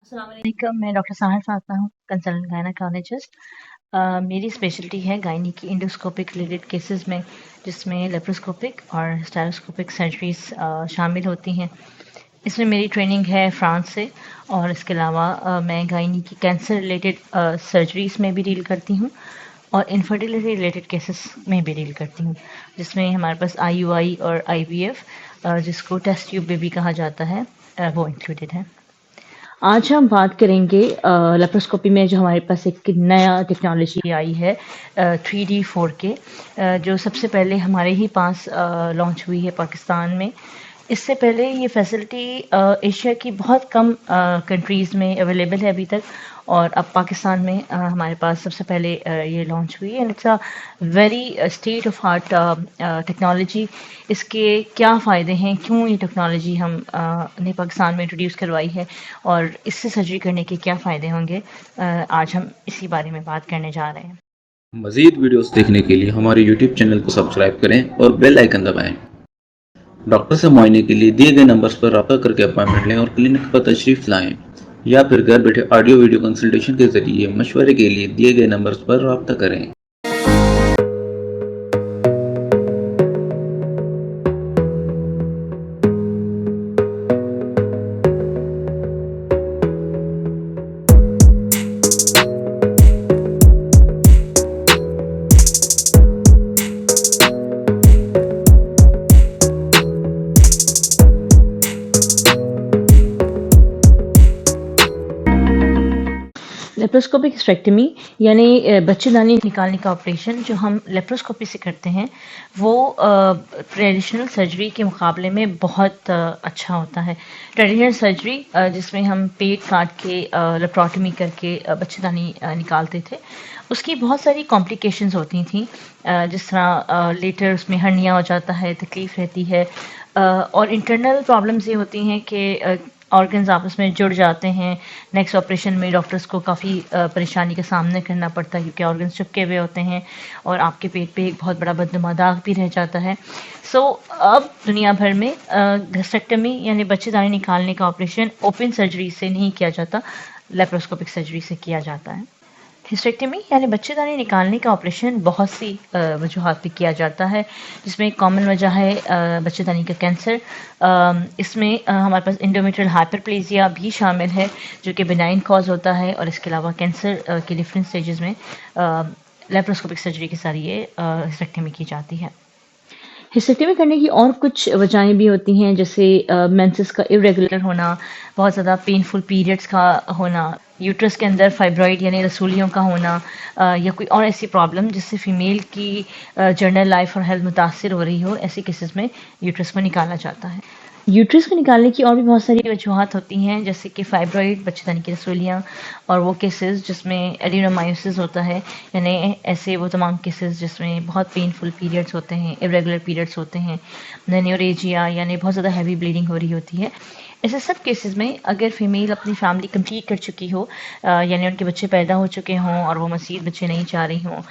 अस्सलाम वालेकुम, मैं डॉक्टर साहिर फातिमा हूँ, कंसल्टेंट गायनेकोलॉजिस्ट। मेरी स्पेशलिटी है गायनी की एंडोस्कोपिक रिलेटेड केसेस में, जिसमें लेप्रोस्कोपिक और स्टाइलोस्कोपिक सर्जरीज शामिल होती हैं। इसमें मेरी ट्रेनिंग है फ्रांस से, और इसके अलावा मैं गायनी की कैंसर रिलेटेड सर्जरीज में भी डील करती हूँ और इनफर्टिलिटी रिलेटेड केसेस में भी डील करती हूँ, जिसमें हमारे पास IUI और IVF, जिसको टेस्ट ट्यूब बेबी कहा जाता है, वो इंक्लूडेड है। आज हम बात करेंगे लेप्रोस्कोपी में जो हमारे पास एक नया टेक्नोलॉजी आई है, 3D 4K, जो सबसे पहले हमारे ही पास लॉन्च हुई है पाकिस्तान में। इससे पहले ये फैसिलिटी एशिया की बहुत कम कंट्रीज़ में अवेलेबल है अभी तक, और अब पाकिस्तान में हमारे पास सबसे पहले ये लॉन्च हुई है। And it's a very state of art technology. इसके क्या फ़ायदे हैं, क्यों ये टेक्नोलॉजी हम ने पाकिस्तान में इंट्रोड्यूस करवाई है, और इससे सर्जरी करने के क्या फ़ायदे होंगे, आज हम इसी बारे में बात करने जा रहे हैं। मज़ीद वीडियोस देखने के लिए हमारे YouTube चैनल को सब्सक्राइब करें और बेल आइकन दबाएं। डॉक्टर से मुआयने के लिए दिए गए नंबर्स पर रब्ता करके अपॉइंटमेंट लें और क्लिनिक पर तशरीफ़ लाएं, या फिर घर बैठे ऑडियो वीडियो कंसल्टेशन के ज़रिए मशवरे के लिए दिए गए नंबर्स पर रब्ता करें। लेप्रोस्कोपिक हिस्टेरेक्टमी यानी बच्चेदानी निकालने का ऑपरेशन जो हम लेप्रोस्कोपी से करते हैं, वो ट्रेडिशनल सर्जरी के मुकाबले में बहुत अच्छा होता है। ट्रेडिशनल सर्जरी जिसमें हम पेट काट के लेप्रोटमी करके बच्चेदानी निकालते थे, उसकी बहुत सारी कॉम्प्लिकेशंस होती थी, जिस तरह लेटर उसमें हर्निया हो जाता है, तकलीफ़ रहती है, और इंटरनल प्रॉब्लम्स ये होती हैं कि ऑर्गन्स आपस में जुड़ जाते हैं। नेक्स्ट ऑपरेशन में डॉक्टर्स को काफ़ी परेशानी का सामना करना पड़ता है, क्योंकि ऑर्गन्स चिपके हुए होते हैं और आपके पेट पे एक बहुत बड़ा बदनुमा दाग भी रह जाता है। सो अब दुनिया भर में गैस्ट्रेक्टमी यानी बच्चेदानी निकालने का ऑपरेशन ओपन सर्जरी से नहीं किया जाता, लेप्रोस्कोपिक सर्जरी से किया जाता है। हिस्टेरेक्टमी यानी बच्चेदानी निकालने का ऑपरेशन बहुत सी वजूहात पे किया जाता है, जिसमें एक कॉमन वजह है बच्चेदानी का कैंसर। इसमें हमारे पास एंडोमेट्रियल हाइपरप्लेजिया भी शामिल है, जो कि बिनाइन कॉज होता है, और इसके अलावा कैंसर के डिफरेंट स्टेजेस में लेप्रोस्कोपिक सर्जरी के जरिए हिस्टेरेक्टमी की जाती है। हिस्टेरेक्टमी करने की और कुछ वजहें भी होती हैं, जैसे मेंसेस का इरेगुलर होना, बहुत ज़्यादा पेनफुल पीरियड्स का होना, यूट्रस के अंदर फाइब्रॉइड यानी रसूलियों का होना, या कोई और ऐसी प्रॉब्लम जिससे फीमेल की जनरल लाइफ और हेल्थ मुतासर हो रही हो, ऐसे केसेस में यूट्रस को निकाला जाता है। यूट्रस को निकालने की और भी बहुत सारी वजूहत होती हैं, जैसे कि फाइब्रॉइड, बच्चेदानी की रसूलियाँ, और वो केसेस जिसमें एडिनोमायोसिस होता है, यानी ऐसे वो तमाम केसेस जिसमें बहुत पेनफुल पीरियड्स होते हैं, इरेगुलर पीरियड्स होते हैं, मेनोरेजिया यानी बहुत ज़्यादा हैवी ब्लीडिंग हो रही होती है। ऐसे सब केसेस में अगर फीमेल अपनी फैमिली कंप्लीट कर चुकी हो, यानी उनके बच्चे पैदा हो चुके हों और वो मज़ीद बच्चे नहीं चाह रही हों,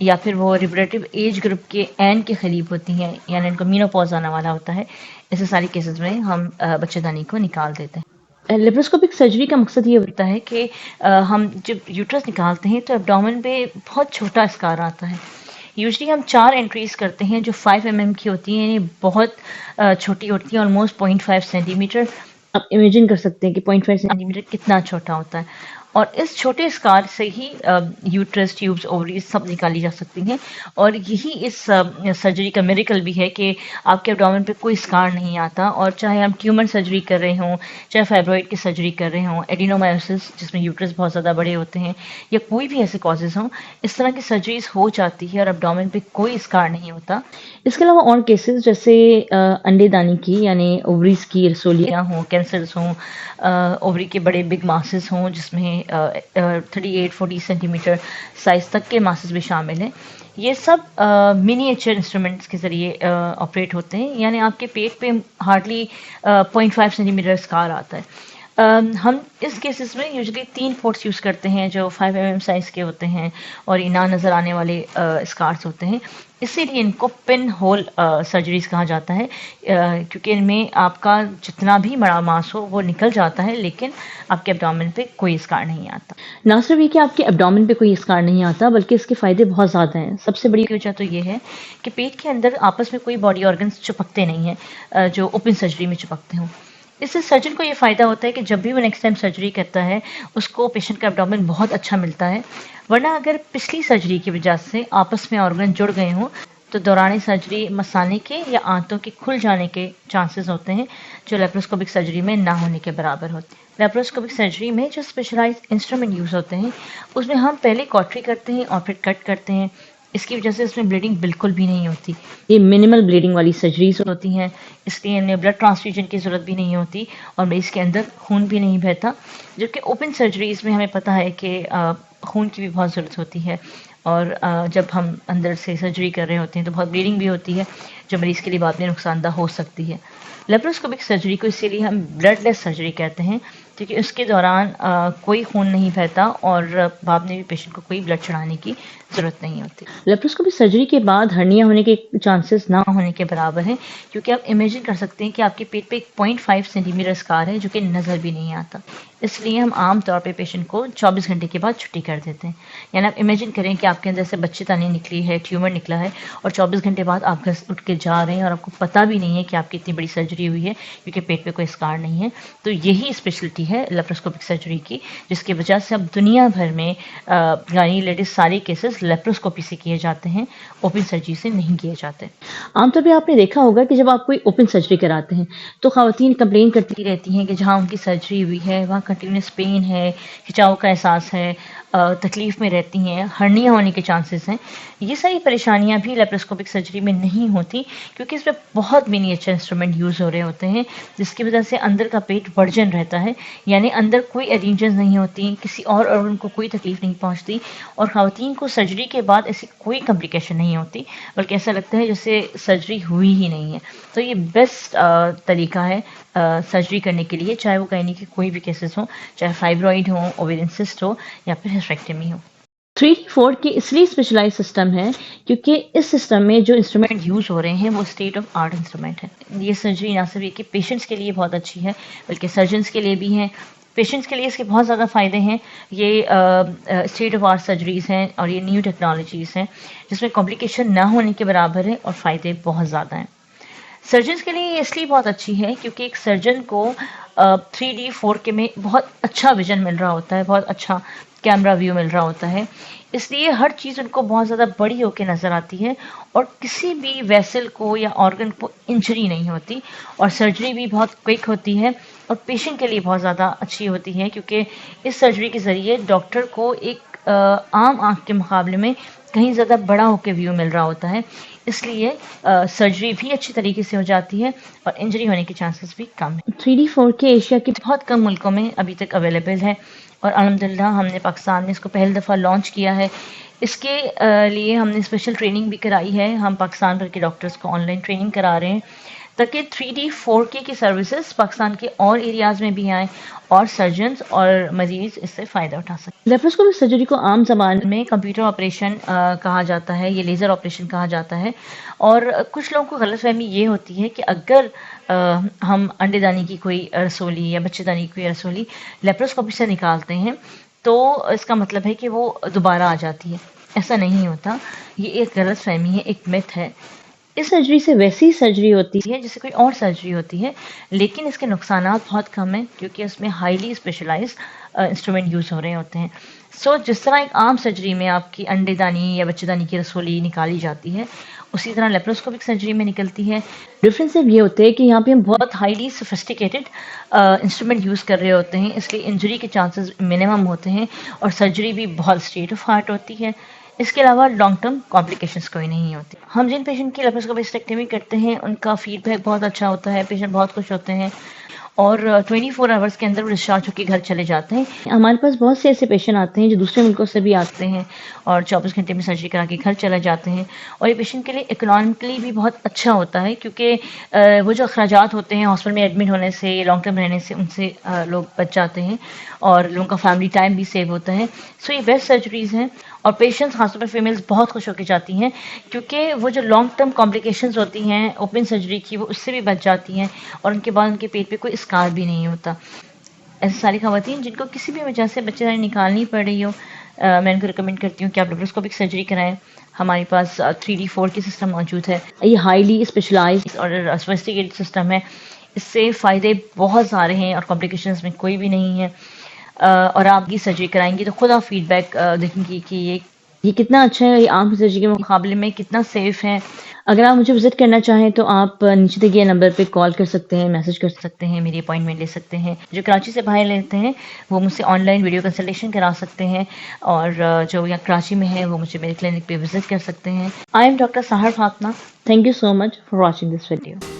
या फिर वो रिप्रोडक्टिव एज ग्रुप के एंड के करीब होती हैं, यानी उनको मीनोपॉज आने वाला होता है, ऐसे सारी केसेस में हम बच्चेदानी को निकाल देते हैं। लेप्रोस्कोपिक सर्जरी का मकसद ये होता है कि हम जब यूट्रस निकालते हैं तो एब्डोमेन पे बहुत छोटा स्कार आता है। यूजली हम 4 एंट्रीज करते हैं जो 5 mm की होती हैं, यानी बहुत छोटी होती हैं, ऑलमोस्ट 0.5 सेंटीमीटर। आप इमेजिन कर सकते हैं कि 0.5 सेंटीमीटर कितना छोटा होता है, और इस छोटे स्कार से ही यूट्रस, ट्यूब्स, ओवरीज सब निकाली जा सकती हैं। और यही इस सर्जरी का मिरेकल भी है कि आपके एब्डोमेन पे कोई स्कार नहीं आता, और चाहे हम ट्यूमर सर्जरी कर रहे हों, चाहे फाइब्रॉइड की सर्जरी कर रहे हों, एडिनोमायोसिस जिसमें यूट्रस बहुत ज़्यादा बड़े होते हैं, या कोई भी ऐसे कॉजेज़ हों, इस तरह की सर्जरीज हो जाती है और एब्डोमेन पे कोई स्कार नहीं होता। इसके अलावा और केसेस जैसे अंडेदानी की यानी ओवरीज की रसोलियाँ हों, कैंसर्स हों, ओवरी के बड़े बिग मासेस हों, जिसमें 38-40 सेंटीमीटर साइज़ तक के मासेस भी शामिल हैं। ये सब मिनिएचर इंस्ट्रूमेंट्स के ज़रिए ऑपरेट होते हैं, यानी आपके पेट पे हार्डली 0.5 सेंटीमीटर स्कार आता है। हम इस केसेस में यूजुअली 3 फोर्स यूज़ करते हैं जो 5 साइज़ के होते हैं और ये ना नज़र आने वाले स्कार्स होते हैं। इसीलिए इनको पिन होल सर्जरीज़ कहा जाता है, क्योंकि इनमें आपका जितना भी बड़ा मांस हो वो निकल जाता है, लेकिन आपके एब्डोमेन पे कोई स्कार नहीं आता। ना सिर्फ ये कि आपके एब्डोमेन पे कोई स्कार नहीं आता, बल्कि इसके फ़ायदे बहुत ज़्यादा हैं। सबसे बड़ी वजह तो ये है कि पेट के अंदर आपस में कोई बॉडी ऑर्गन्स चिपकते नहीं हैं, जो ओपन सर्जरी में चिपकते हों। इससे सर्जन को ये फ़ायदा होता है कि जब भी वो नेक्स्ट टाइम सर्जरी करता है, उसको पेशेंट का एब्डोमेन बहुत अच्छा मिलता है। वरना अगर पिछली सर्जरी की वजह से आपस में ऑर्गन जुड़ गए हों, तो दौरान सर्जरी मसाने के या आंतों के खुल जाने के चांसेस होते हैं, जो लेप्रोस्कोपिक सर्जरी में ना होने के बराबर होते हैं। लेप्रोस्कोपिक सर्जरी में जो स्पेशलाइज्ड इंस्ट्रूमेंट यूज़ होते हैं, उसमें हम पहले कॉटरी करते हैं और फिर कट करते हैं। इसकी वजह से इसमें ब्लीडिंग बिल्कुल भी नहीं होती। ये मिनिमल ब्लीडिंग वाली सर्जरीज होती हैं, इसलिए इनमें ब्लड ट्रांसफ्यूजन की ज़रूरत भी नहीं होती और मरीज़ के अंदर खून भी नहीं बहता। जबकि ओपन सर्जरीज में हमें पता है कि खून की भी बहुत ज़रूरत होती है और जब हम अंदर से सर्जरी कर रहे होते हैं तो बहुत ब्लीडिंग भी होती है, जो मरीज़ के लिए बाद में नुकसानदा हो सकती है। लेप्रोस्कोपिक सर्जरी को इसीलिए हम ब्लडलेस सर्जरी कहते हैं, क्योंकि उसके दौरान कोई खून नहीं बहता और बाद में भी पेशेंट को कोई ब्लड चढ़ाने की ज़रूरत नहीं होती। लेप्रोस्कोपिक सर्जरी के बाद हर्निया होने के चांसेस ना होने के बराबर हैं, क्योंकि आप इमेजिन कर सकते हैं कि आपके पेट पे एक 0.5 सेंटीमीटर स्कार है जो कि नज़र भी नहीं आता। इसलिए हम आम तौर पे पेशेंट को 24 घंटे के बाद छुट्टी कर देते हैं। यानी आप इमेजिन करें कि आपके अंदर से बच्चेदानी निकली है, ट्यूमर निकला है और 24 घंटे बाद आप घर से उठ के जा रहे हैं और आपको पता भी नहीं है कि आपकी इतनी बड़ी सर्जरी हुई है, क्योंकि पेट पे कोई स्कार नहीं है। तो यही स्पेशलिटी है लेप्रोस्कोपिक सर्जरी की, जिसकी वजह से अब दुनिया भर में गायनी लेडीज सारे केसेस लेप्रोस्कोपी से किए जाते हैं, ओपन सर्जरी से नहीं किए जाते। आमतौर पे आपने देखा होगा कि जब आप कोई ओपन सर्जरी कराते हैं तो ख़वातीन कंप्लेन करती रहती हैं कि जहाँ उनकी सर्जरी हुई है वहाँ कंटिन्यूस पेन है, खिंचाव का एहसास है, तकलीफ़ में रहती हैं, हर्निया होने के चांसेस हैं। ये सारी परेशानियाँ भी लेप्रोस्कोपिक सर्जरी में नहीं होती, क्योंकि इसमें बहुत मिनिएचर इंस्ट्रूमेंट यूज़ हो रहे होते हैं, जिसकी वजह से अंदर का पेट वर्जन रहता है, यानी अंदर कोई एडिशंस नहीं होती, किसी और ऑर्गन को कोई तकलीफ नहीं पहुंचती और ख़वातीन को सर्जरी के बाद ऐसी कोई कॉम्प्लिकेशन नहीं होती, बल्कि ऐसा लगता है जैसे सर्जरी हुई ही नहीं है। तो ये बेस्ट तरीका है सर्जरी करने के लिए, चाहे वो गायनी के कोई भी केसेस हो, चाहे फाइब्रॉइड हो, ओवेरियन सिस्ट हो या फिर हिस्टेरेक्टमी हो। 3D4 की इसलिए स्पेशलाइज सिस्टम है क्योंकि इस सिस्टम में जो इंस्ट्रूमेंट यूज़ हो रहे हैं वो स्टेट ऑफ आर्ट इंस्ट्रूमेंट है। ये सर्जरी ना सिर्फ ये कि पेशेंट्स के लिए बहुत अच्छी है, बल्कि सर्जन्स के लिए भी हैं। पेशेंट्स के लिए इसके बहुत ज़्यादा फ़ायदे हैं। ये स्टेट ऑफ आर्ट सर्जरीज़ हैं और ये न्यू टेक्नोलॉजीज़ हैं, जिसमें कॉम्प्लिकेशन ना होने के बराबर है और फ़ायदे बहुत ज़्यादा हैं। सर्जन्स के लिए ये इसलिए बहुत अच्छी है क्योंकि एक सर्जन को 3D 4K में बहुत अच्छा विजन मिल रहा होता है, बहुत अच्छा कैमरा व्यू मिल रहा होता है, इसलिए हर चीज़ उनको बहुत ज़्यादा बड़ी होकर नज़र आती है और किसी भी वेसल को या ऑर्गन को इंजरी नहीं होती और सर्जरी भी बहुत क्विक होती है और पेशेंट के लिए बहुत ज़्यादा अच्छी होती है, क्योंकि इस सर्जरी के ज़रिए डॉक्टर को एक आम आँख के मुकाबले में कहीं ज़्यादा बड़ा होकर व्यू मिल रहा होता है, इसलिए सर्जरी भी अच्छी तरीके से हो जाती है और इंजरी होने के चांसेस भी कम है। 3D 4K एशिया के बहुत कम मुल्कों में अभी तक अवेलेबल है और अल्हम्दुलिल्लाह हमने पाकिस्तान में इसको पहली दफ़ा लॉन्च किया है। इसके लिए हमने स्पेशल ट्रेनिंग भी कराई है, हम पाकिस्तान भर के डॉक्टर्स को ऑनलाइन ट्रेनिंग करा रहे हैं ताकि 3D 4K की सर्विसेज पाकिस्तान के और एरियाज़ में भी आएँ और सर्जन्स और मरीज़ इससे फ़ायदा उठा सकें। लेप्रोस्कोपिक सर्जरी को आम ज़बान में कंप्यूटर ऑपरेशन कहा जाता है, ये लेज़र ऑपरेशन कहा जाता है और कुछ लोगों को गलतफ़हमी ये होती है कि अगर हम अंडेदानी की कोई रसोली या बच्चेदानी की कोई रसोली लेप्रोस्कोपी से निकालते हैं तो इसका मतलब है कि वो दोबारा आ जाती है। ऐसा नहीं होता, ये एक गलतफ़हमी है, एक मिथ है। इस सर्जरी से वैसी सर्जरी होती है जैसे कोई और सर्जरी होती है, लेकिन इसके नुकसानात बहुत कम हैं क्योंकि उसमें हाईली स्पेशलाइज्ड इंस्ट्रूमेंट यूज़ हो रहे होते हैं। सो जिस तरह एक आम सर्जरी में आपकी अंडेदानी या बच्चेदानी की रसोली निकाली जाती है, उसी तरह लेप्रोस्कोपिक सर्जरी में निकलती है। डिफरेंस सिर्फ ये होते हैं कि यहाँ पे हम बहुत हाईली सोफिस्टिकेटेड इंस्ट्रूमेंट यूज़ कर रहे होते हैं, इसलिए इंजरी के चांसेस मिनिमम होते हैं और सर्जरी भी बहुत स्टेट ऑफ आर्ट होती है। इसके अलावा लॉन्ग टर्म कॉम्प्लिकेशंस कोई नहीं होती। हम जिन पेशेंट की लेप्रोस्कोपिक हिस्टेरेक्टमी करते हैं उनका फीडबैक बहुत अच्छा होता है, पेशेंट बहुत खुश होते हैं और 24 आवर्स के अंदर वो डिस्चार्ज होकर घर चले जाते हैं। हमारे पास बहुत से ऐसे पेशेंट आते हैं जो दूसरे मुल्कों से भी आते हैं और 24 घंटे में सर्जरी करा के घर चले जाते हैं, और ये पेशेंट के लिए इकोनॉमिकली भी बहुत अच्छा होता है, क्योंकि वो जो अखराजात होते हैं हॉस्पिटल में एडमिट होने से, लॉन्ग टर्म रहने से, उनसे लोग बच जाते हैं और लोगों का फैमिली टाइम भी सेव होता है। सो ये बेस्ट सर्जरीज़ हैं और पेशेंट्स खासतौर पर फीमेल्स बहुत खुश होकर जाती हैं, क्योंकि वो जो लॉन्ग टर्म कॉम्प्लिकेशंस होती हैं ओपन सर्जरी की, वो उससे भी बच जाती हैं और उनके बाद उनके पेट पे कोई स्कार भी नहीं होता। ऐसी सारी खवातीन जिनको किसी भी वजह से बच्चेदानी निकालनी पड़ रही हो, मैं उनको रिकमेंड करती हूँ कि आप लेप्रोस्कोपिक सर्जरी कराएं। हमारे पास 3D 4 सिस्टम मौजूद है। ये हाईली स्पेशलाइज्ड और सोफिस्टिकेटेड सिस्टम है। इससे फ़ायदे बहुत सारे हैं और कॉम्प्लिकेशंस में कोई भी नहीं है। और आप ये सर्जरी कराएंगे तो खुद आप फीडबैक देखेंगे कि ये कितना अच्छा है, ये आम सर्जरी के मुकाबले में कितना सेफ है। अगर आप मुझे विजिट करना चाहें तो आप नीचे दिए गए नंबर पे कॉल कर सकते हैं, मैसेज कर सकते हैं, मेरी अपॉइंटमेंट ले सकते हैं। जो कराची से बाहर लेते हैं वो मुझसे ऑनलाइन वीडियो कंसल्टेशन करा सकते हैं, और जो यहाँ कराची में है वो मुझे मेरे क्लिनिक पे विजिट कर सकते हैं। I am doctor Sahar Fatma. Thank you so much for watching this video.